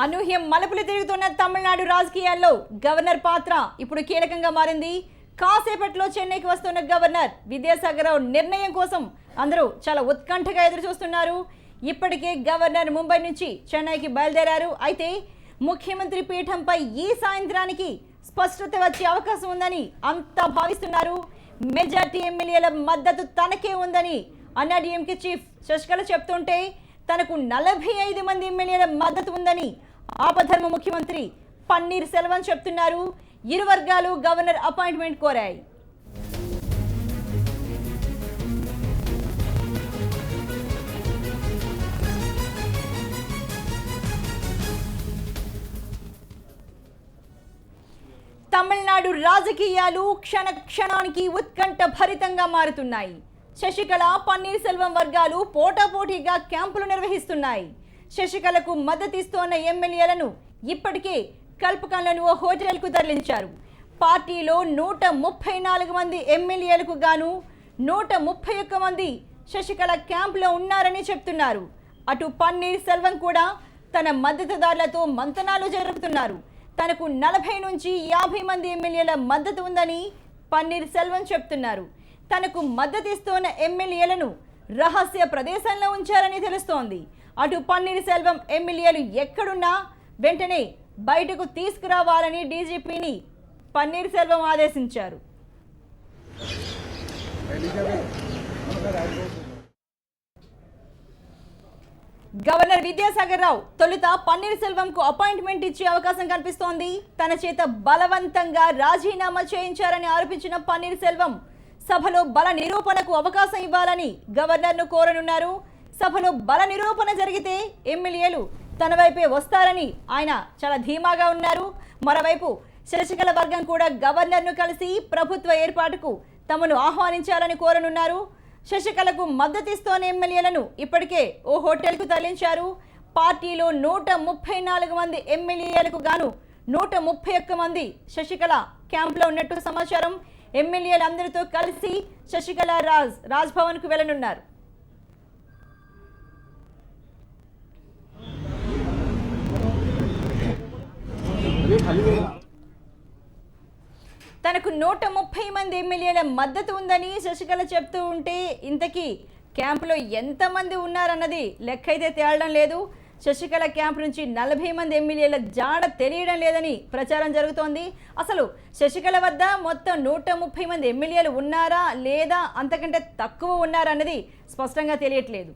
అనూహ్యం మలుపులు తిరుగుతున్న తమిళనాడు రాజకీయాల్లో గవర్నర్ పాత్ర ఇప్పుడు కీలకంగా మారింది. కాసేపట్లో చెన్నైకి వస్తున్న గవర్నర్ విద్యాసాగర్ రావు నిర్ణయం కోసం అందరూ చాలా ఉత్కంఠగా ఎదురు చూస్తున్నారు. ఇప్పటికే గవర్నర్ ముంబై నుంచి చెన్నైకి బయలుదేరారు. అయితే ముఖ్యమంత్రి పీఠంపై ఈ సాయంత్రానికి స్పష్టత వచ్చే అవకాశం ఉందని అంతా భావిస్తున్నారు. మెజార్టీ ఎమ్మెల్యేల మద్దతు తనకే ఉందని అన్నాడీఎంకే చీఫ్ శశికళ చెప్తుంటే తనకు 45 మంది ఎమ్మెల్యేల మద్దతు ఉందని ఆపధర్మ ముఖ్యమంత్రి పన్నీర్ సెల్వం చెప్తున్నారు. ఇరు వర్గాలు గవర్నర్ అపాయింట్మెంట్ కోరాయి. తమిళనాడు రాజకీయాలు క్షణ క్షణానికి ఉత్కంఠ భరితంగా మారుతున్నాయి. శశికళ పన్నీర్ సెల్వం వర్గాలు పోటాపోటీగా క్యాంపులు నిర్వహిస్తున్నాయి. శశికళకు మద్దతిస్తోన్న ఎమ్మెల్యేలను ఇప్పటికే కల్పకంలోని ఓ హోటల్కు తరలించారు. పార్టీలో 134 మంది ఎమ్మెల్యేలకు గాను 131 మంది శశికళ క్యాంపులో ఉన్నారని చెప్తున్నారు. అటు పన్నీర్ సెల్వం కూడా తన మద్దతుదారులతో మంతనాలు జరుపుతున్నారు. తనకు 40 నుంచి 50 మంది ఎమ్మెల్యేల మద్దతు ఉందని పన్నీర్ సెల్వం చెప్తున్నారు. తనకు మద్దతిస్తున్న ఎమ్మెల్యేలను రహస్య ప్రదేశంలో ఉంచారని తెలుస్తోంది. అటు పన్నీర్ సెల్వం ఎమ్మెల్యేలు ఎక్కడున్నా వెంటనే బయటకు తీసుకురావాలని డీజీపీని పన్నీర్ సెల్వం ఆదేశించారు. గవర్నర్ విద్యాసాగర్ రావు తొలుత పన్నీర్ సెల్వంకు అపాయింట్మెంట్ ఇచ్చే అవకాశం కనిపిస్తోంది. తన చేత బలవంతంగా రాజీనామా చేయించారని ఆరోపించిన పన్నీర్ సెల్వం సభలో బల నిరూపణకు అవకాశం ఇవ్వాలని గవర్నర్ను కోరనున్నారు. సభలో బల నిరూపణ జరిగితే ఎమ్మెల్యేలు తన వైపే వస్తారని ఆయన చాలా ధీమాగా ఉన్నారు. మరోవైపు శశికళ వర్గం కూడా గవర్నర్ను కలిసి ప్రభుత్వ ఏర్పాటుకు తమను ఆహ్వానించాలని కోరనున్నారు. శశికళకు మద్దతిస్తోన్న ఎమ్మెల్యేలను ఇప్పటికే ఓ హోటల్కు తరలించారు. పార్టీలో 134 మంది ఎమ్మెల్యేలకు గాను 131 మంది శశికళ క్యాంప్లో ఉన్నట్టు సమాచారం. ఎమ్మెల్యేలందరితో కలిసి శశికళ రాజ్భవన్కు వెళ్లనున్నారు. తనకు 130 మంది ఎమ్మెల్యేల మద్దతు ఉందని శశికళ చెప్తూ ఉంటే ఇంతకీ క్యాంపులో ఎంతమంది ఉన్నారన్నది లెక్క అయితే తేలడం లేదు. శశికళ క్యాంప్ నుంచి 40 మంది ఎమ్మెల్యేల జాడ తెలియడం లేదని ప్రచారం జరుగుతోంది. అసలు శశికళ వద్ద మొత్తం 130 మంది ఎమ్మెల్యేలు ఉన్నారా లేదా అంతకంటే తక్కువ ఉన్నారా అన్నది స్పష్టంగా తెలియట్లేదు.